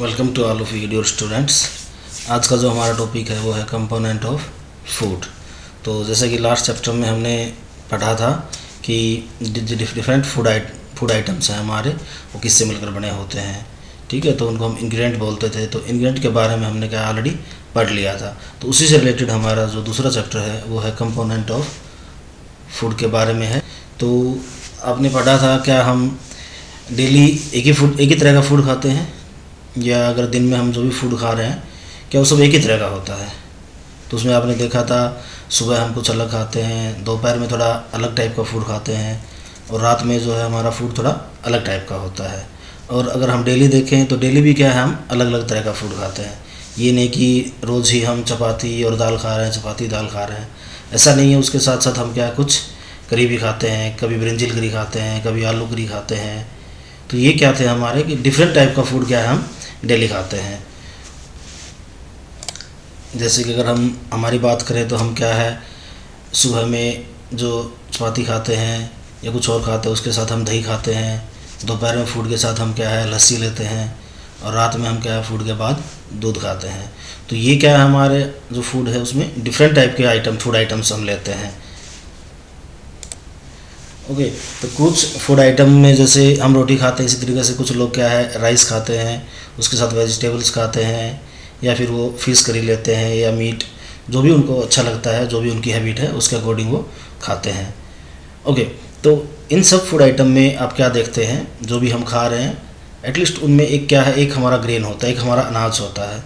Welcome to all of you dear students. आज का जो हमारा टॉपिक है वो है कंपोनेंट ऑफ फूड। तो जैसे कि लास्ट चैप्टर में हमने पढ़ा था कि डिफरेंट फूड आइटम्स हैं हमारे, वो किससे मिलकर बने होते हैं। ठीक है, तो उनको हम इंग्रेडिएंट बोलते थे। तो इंग्रेडिएंट के बारे में हमने क्या ऑलरेडी पढ़ लिया था। तो उसी से रिलेटेड हमारा जो दूसरा चैप्टर है वो है कंपोनेंट ऑफ फूड के बारे में है। तो आपने पढ़ा था क्या हम डेली एक ही तरह का फूड खाते हैं, या अगर दिन में हम जो भी फूड खा रहे हैं क्या वो सब एक ही तरह का होता है। तो उसमें आपने देखा था सुबह हम कुछ अलग खाते हैं, दोपहर में थोड़ा अलग टाइप का फूड खाते हैं, और रात में जो है हमारा फूड थोड़ा अलग टाइप का होता है। और अगर हम डेली देखें तो डेली भी क्या है, हम अलग अलग तरह का फूड खाते हैं। ये नहीं कि रोज़ ही हम चपाती और दाल खा रहे हैं, चपाती दाल खा रहे हैं, ऐसा नहीं है। उसके साथ साथ हम क्या कुछ करी भी खाते हैं, कभी ब्रिंजल करी खाते हैं, कभी आलू करी खाते हैं। तो ये क्या थे हमारे कि डिफरेंट टाइप का फूड क्या है हम डेली खाते हैं। जैसे कि अगर हम हमारी बात करें तो हम क्या है सुबह में जो चपाती खाते हैं या कुछ और खाते हैं, उसके साथ हम दही खाते हैं। दोपहर में फूड के साथ हम क्या है लस्सी लेते हैं, और रात में हम क्या है फूड के बाद दूध खाते हैं। तो ये क्या है हमारे जो फूड है उसमें डिफरेंट टाइप के फूड आइटम्स हम लेते हैं। ओके, तो कुछ फूड आइटम में जैसे हम रोटी खाते हैं, इसी तरीके से कुछ लोग क्या है राइस खाते हैं, उसके साथ वेजिटेबल्स खाते हैं, या फिर वो फिश करी लेते हैं या मीट, जो भी उनको अच्छा लगता है, जो भी उनकी हैबिट है उसके अकॉर्डिंग वो खाते हैं। ओके, तो इन सब फूड आइटम में आप क्या देखते हैं, जो भी हम खा रहे हैं एटलीस्ट उनमें एक क्या है, एक हमारा ग्रेन होता है, एक हमारा अनाज होता है।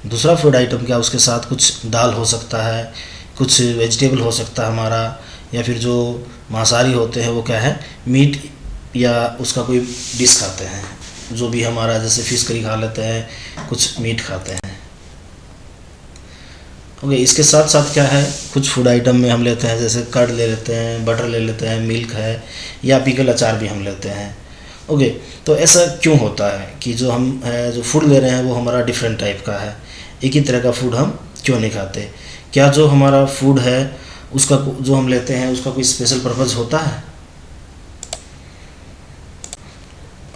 दूसरा फूड आइटम क्या, उसके साथ कुछ दाल हो सकता है, कुछ वेजिटेबल हो सकता है हमारा, या फिर जो मांसाहारी होते हैं वो क्या है मीट या उसका कोई डिश खाते हैं, जो भी हमारा जैसे फिश करी खा लेते हैं, कुछ मीट खाते हैं। ओके, इसके साथ साथ क्या है कुछ फूड आइटम में हम लेते हैं, जैसे कर्ड ले लेते हैं, बटर ले लेते हैं, मिल्क है, या पिकल अचार भी हम लेते हैं। ओके, तो ऐसा क्यों होता है कि जो हम जो फूड ले रहे हैं वो हमारा डिफरेंट टाइप का है, एक ही तरह का फूड हम क्यों नहीं खाते? क्या जो हमारा फूड है उसका जो हम लेते हैं उसका कोई स्पेशल पर्पज़ होता है?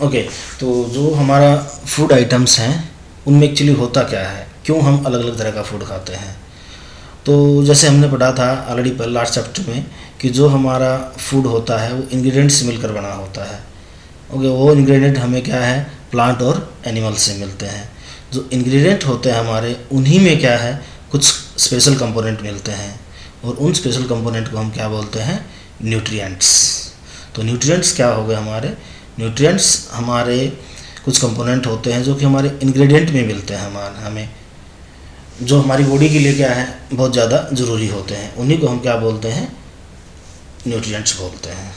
ओके, तो जो हमारा फूड आइटम्स हैं उनमें एक्चुअली होता क्या है, क्यों हम अलग अलग तरह का फूड खाते हैं? तो जैसे हमने पढ़ा था ऑलरेडी लास्ट चैप्टर में कि जो हमारा फूड होता है वो इंग्रेडिएंट्स से मिलकर बना होता है। ओके, वो इंग्रेडिएंट हमें क्या है प्लांट और एनिमल से मिलते हैं। जो इंग्रेडिएंट होते हैं हमारे उन्हीं में क्या है कुछ स्पेशल कंपोनेंट मिलते हैं, और उन स्पेशल कंपोनेंट को हम क्या बोलते हैं न्यूट्रिएंट्स। तो न्यूट्रिएंट्स क्या हो गए हमारे, न्यूट्रिएंट्स हमारे कुछ कंपोनेंट होते हैं जो कि हमारे इंग्रेडिएंट में मिलते हैं हमें, जो हमारी बॉडी के लिए क्या है बहुत ज़्यादा ज़रूरी होते हैं, उन्हीं को हम क्या बोलते हैं न्यूट्रिएंट्स बोलते हैं।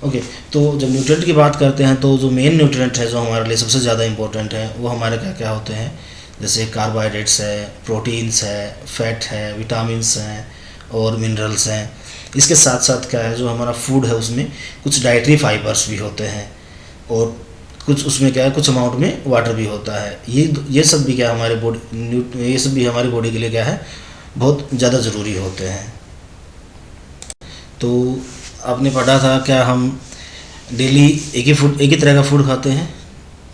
ओके, तो जब न्यूट्रिएंट की बात करते हैं तो जो मेन न्यूट्रिएंट है जो हमारे लिए सबसे ज़्यादा इंपॉर्टेंट है वो हमारे क्या क्या होते हैं, जैसे कार्बोहाइड्रेट्स है, प्रोटीन्स है, फैट है, विटामिन्स हैं और मिनरल्स हैं। इसके साथ साथ क्या है जो हमारा फूड है उसमें कुछ डाइटरी फाइबर्स भी होते हैं, और कुछ उसमें क्या है कुछ अमाउंट में वाटर भी होता है। ये सब भी क्या हमारे ये सब भी हमारी बॉडी के लिए क्या है बहुत ज़्यादा ज़रूरी होते हैं। तो आपने पढ़ा था क्या हम डेली एक ही तरह का फूड खाते हैं,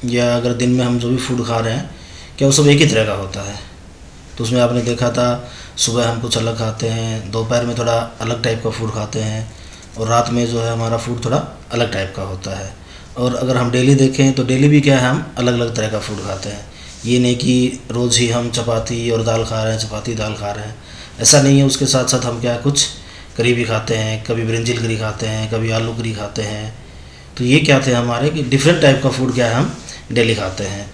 या अगर दिन में हम जो भी फूड खा रहे हैं क्या वो सब एक ही तरह का होता है। तो उसमें आपने देखा था सुबह हम कुछ अलग खाते हैं, दोपहर में थोड़ा अलग टाइप का फूड खाते हैं, और रात में जो है हमारा फूड थोड़ा अलग टाइप का होता है। और अगर हम डेली देखें तो डेली भी क्या है हम अलग अलग तरह का फूड खाते हैं। ये नहीं कि रोज़ ही हम चपाती और दाल खा रहे हैं, चपाती दाल खा रहे हैं, ऐसा नहीं है। उसके साथ साथ हम क्या कुछ करी भी खाते हैं, कभी ब्रिंजल करी खाते हैं, कभी आलू करी खाते हैं। तो ये क्या थे हमारे कि डिफरेंट टाइप का फूड क्या है हम डेली खाते हैं।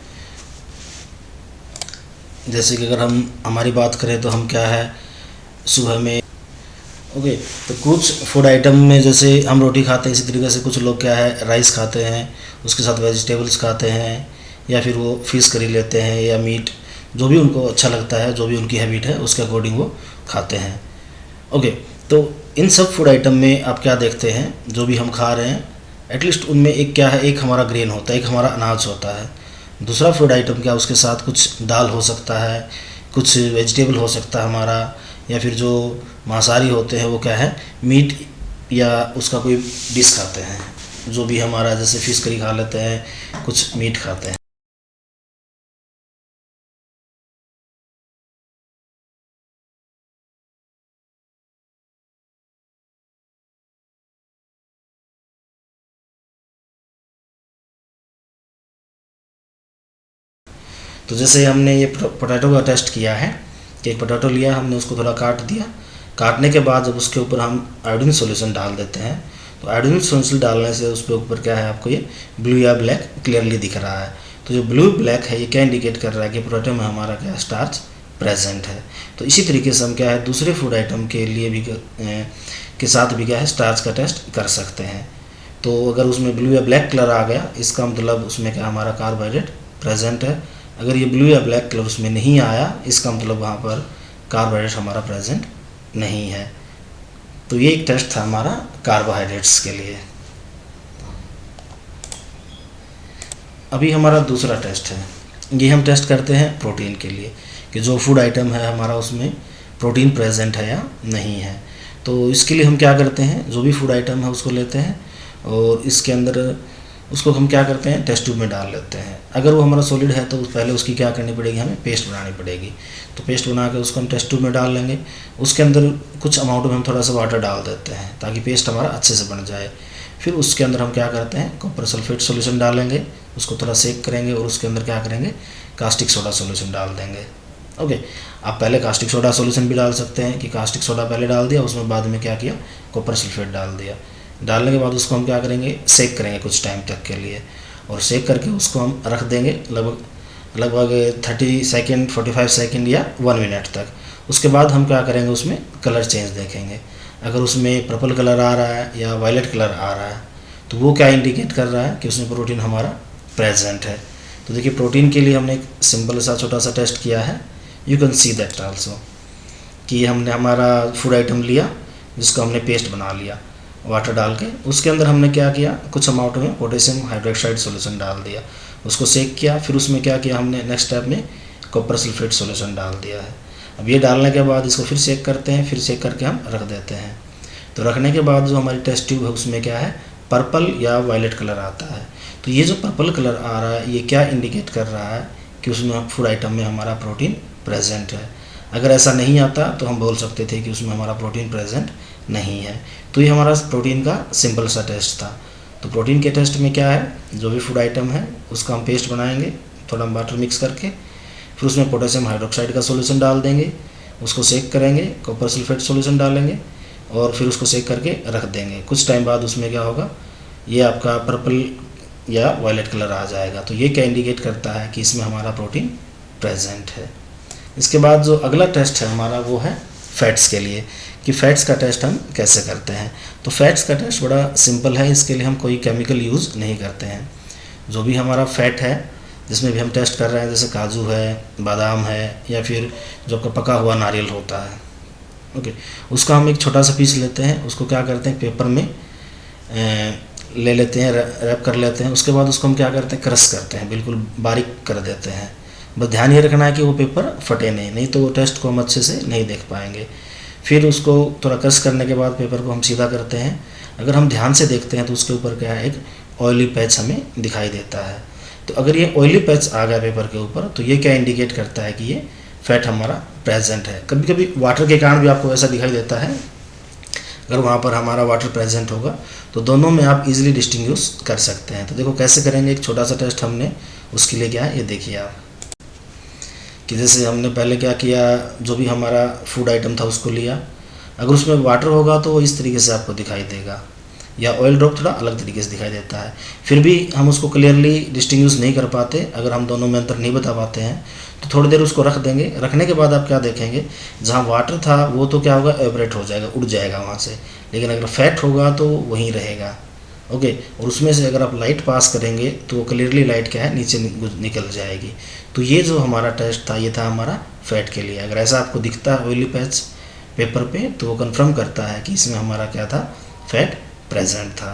जैसे कि अगर हम हमारी बात करें तो हम क्या है सुबह में ओके, तो कुछ फूड आइटम में जैसे हम रोटी खाते हैं, इसी तरीके से कुछ लोग क्या है राइस खाते हैं, उसके साथ वेजिटेबल्स खाते हैं, या फिर वो फिश करी लेते हैं या मीट, जो भी उनको अच्छा लगता है, जो भी उनकी हैबिट है उसके अकॉर्डिंग वो खाते हैं। ओके, तो इन सब फूड आइटम में आप क्या देखते हैं, जो भी हम खा रहे हैं एटलीस्ट उनमें एक क्या है, एक हमारा ग्रेन होता है, एक हमारा अनाज होता है। दूसरा फूड आइटम क्या उसके साथ कुछ दाल हो सकता है, कुछ वेजिटेबल हो सकता है हमारा, या फिर जो मांसाहारी होते हैं वो क्या है मीट या उसका कोई डिश खाते हैं, जो भी हमारा जैसे फिश करी खा लेते हैं, कुछ मीट खाते हैं। तो जैसे हमने ये पोटैटो का टेस्ट किया है कि एक पोटैटो लिया, हमने उसको थोड़ा काट दिया। काटने के बाद जब उसके ऊपर हम आयोडीन सॉल्यूशन डाल देते हैं, तो आयोडीन सॉल्यूशन डालने से उसके ऊपर क्या है, आपको ये ब्लू या ब्लैक क्लियरली दिख रहा है। तो जो ब्लू ब्लैक है ये क्या इंडिकेट कर रहा है कि पोटैटो में हमारा क्या स्टार्च प्रेजेंट है। तो इसी तरीके से हम क्या है दूसरे फूड आइटम के लिए भी के साथ भी क्या है स्टार्च का टेस्ट कर सकते हैं। तो अगर उसमें ब्लू या ब्लैक कलर आ गया, इसका मतलब उसमें क्या हमारा कार्बोहाइड्रेट प्रेजेंट है। अगर ये ब्लू या ब्लैक कलर उसमें नहीं आया, इसका मतलब वहाँ पर कार्बोहाइड्रेट हमारा प्रेजेंट नहीं है। तो ये एक टेस्ट था हमारा कार्बोहाइड्रेट्स के लिए। अभी हमारा दूसरा टेस्ट है, ये हम टेस्ट करते हैं प्रोटीन के लिए कि जो फूड आइटम है हमारा उसमें प्रोटीन प्रेजेंट है या नहीं है। तो इसके लिए हम क्या करते हैं, जो भी फूड आइटम है उसको लेते हैं और इसके अंदर उसको हम क्या करते हैं टेस्ट ट्यूब में डाल लेते हैं। अगर वो हमारा सॉलिड है तो पहले उसकी क्या करनी पड़ेगी, हमें पेस्ट बनानी पड़ेगी। तो पेस्ट बना के उसको हम टेस्ट ट्यूब में डाल लेंगे। उसके अंदर कुछ अमाउंट में हम थोड़ा सा वाटर डाल देते हैं ताकि पेस्ट हमारा अच्छे से बन जाए। फिर उसके अंदर हम क्या करते हैं कॉपर सल्फेट सॉल्यूशन डालेंगे, उसको थोड़ा सेक करेंगे और उसके अंदर क्या करेंगे कास्टिक सोडा सॉल्यूशन डाल देंगे। ओके, आप पहले कास्टिक सोडा सॉल्यूशन भी डाल सकते हैं कि कास्टिक सोडा पहले डाल दिया, उसमें बाद में क्या किया कॉपर सल्फेट डाल दिया। डालने के बाद उसको हम क्या करेंगे सेक करेंगे कुछ टाइम तक के लिए, और सेक करके उसको हम रख देंगे लगभग 30 सेकेंड 45 सेकेंड या 1 मिनट तक। उसके बाद हम क्या करेंगे उसमें कलर चेंज देखेंगे। अगर उसमें पर्पल कलर आ रहा है या वायलेट कलर आ रहा है तो वो क्या इंडिकेट कर रहा है कि उसमें प्रोटीन हमारा प्रेजेंट है। तो देखिए प्रोटीन के लिए हमने एक सिंपल सा छोटा सा टेस्ट किया है, you can see that also, कि हमने हमारा फूड आइटम लिया जिसको हमने पेस्ट बना लिया वाटर डाल के। उसके अंदर हमने क्या किया कुछ अमाउंट में पोटेशियम हाइड्रोक्साइड सॉल्यूशन डाल दिया, उसको सेक किया। फिर उसमें क्या किया हमने नेक्स्ट स्टेप में कॉपर सल्फेट सॉल्यूशन डाल दिया है। अब ये डालने के बाद इसको फिर सेक करते हैं, फिर सेक करके हम रख देते हैं। तो रखने के बाद जो हमारी टेस्ट ट्यूब है उसमें क्या है पर्पल या वायलेट कलर आता है। तो ये जो पर्पल कलर आ रहा है ये क्या इंडिकेट कर रहा है कि उसमें फूड आइटम में हमारा प्रोटीन प्रेजेंट है। अगर ऐसा नहीं आता तो हम बोल सकते थे कि उसमें हमारा प्रोटीन प्रेजेंट नहीं है। तो ये हमारा प्रोटीन का सिंपल सा टेस्ट था। तो प्रोटीन के टेस्ट में क्या है, जो भी फूड आइटम है उसका हम पेस्ट बनाएंगे थोड़ा वाटर मिक्स करके, फिर उसमें पोटेशियम हाइड्रोक्साइड का सॉल्यूशन डाल देंगे, उसको सेक करेंगे, कॉपर सल्फेट सॉल्यूशन डालेंगे और फिर उसको सेक करके रख देंगे। कुछ टाइम बाद उसमें क्या होगा ये आपका पर्पल या वायलेट कलर आ जाएगा। तो ये क्या इंडिकेट करता है कि इसमें हमारा प्रोटीन प्रेजेंट है। इसके बाद जो अगला टेस्ट है हमारा वो है फैट्स के लिए, कि फैट्स का टेस्ट हम कैसे करते हैं। तो फैट्स का टेस्ट बड़ा सिंपल है, इसके लिए हम कोई केमिकल यूज़ नहीं करते हैं। जो भी हमारा फैट है जिसमें भी हम टेस्ट कर रहे हैं, जैसे काजू है, बादाम है या फिर जो आपका पका हुआ नारियल होता है, ओके, उसका हम एक छोटा सा पीस लेते हैं, उसको क्या करते हैं पेपर में ले लेते हैं, रैप कर लेते हैं। उसके बाद उसको हम क्या करते हैं क्रश करते हैं, बिल्कुल बारीक कर देते हैं। बस ध्यान ये रखना है कि वो पेपर फटे नहीं तो वो टेस्ट को हम अच्छे से नहीं देख पाएंगे। फिर उसको थोड़ा क्रश करने के बाद पेपर को हम सीधा करते हैं। अगर हम ध्यान से देखते हैं तो उसके ऊपर क्या है एक ऑयली पैच हमें दिखाई देता है। तो अगर ये ऑयली पैच आ गया पेपर के ऊपर तो ये क्या इंडिकेट करता है कि ये फैट हमारा प्रेजेंट है। कभी कभी वाटर के कारण भी आपको ऐसा दिखाई देता है। अगर वहाँ पर हमारा वाटर प्रेजेंट होगा तो दोनों में आप इजीली डिस्टिंग्विश कर सकते हैं। तो देखो कैसे करेंगे, एक छोटा सा टेस्ट हमने उसके लिए क्या है ये देखिए आप, कि जैसे हमने पहले क्या किया, जो भी हमारा फूड आइटम था उसको लिया। अगर उसमें वाटर होगा तो वो इस तरीके से आपको दिखाई देगा, या ऑयल ड्रॉप थोड़ा अलग तरीके से दिखाई देता है। फिर भी हम उसको क्लियरली डिस्टिंग्विश नहीं कर पाते, अगर हम दोनों में अंतर नहीं बता पाते हैं तो थोड़ी देर उसको रख देंगे। रखने के बाद आप क्या देखेंगे, जहाँ वाटर था वो तो क्या होगा एवरेट हो जाएगा, उड़ जाएगा वहाँ से, लेकिन अगर फैट होगा तो वहीं रहेगा। ओके, और उसमें से अगर आप लाइट पास करेंगे तो क्लियरली लाइट क्या है नीचे निकल जाएगी। तो ये जो हमारा टेस्ट था ये था हमारा फैट के लिए। अगर ऐसा आपको दिखता है ऑयली पैच पेपर पे तो वो कंफर्म करता है कि इसमें हमारा क्या था फैट प्रेजेंट था।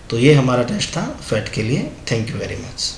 तो ये हमारा टेस्ट था फैट के लिए। Thank you very much.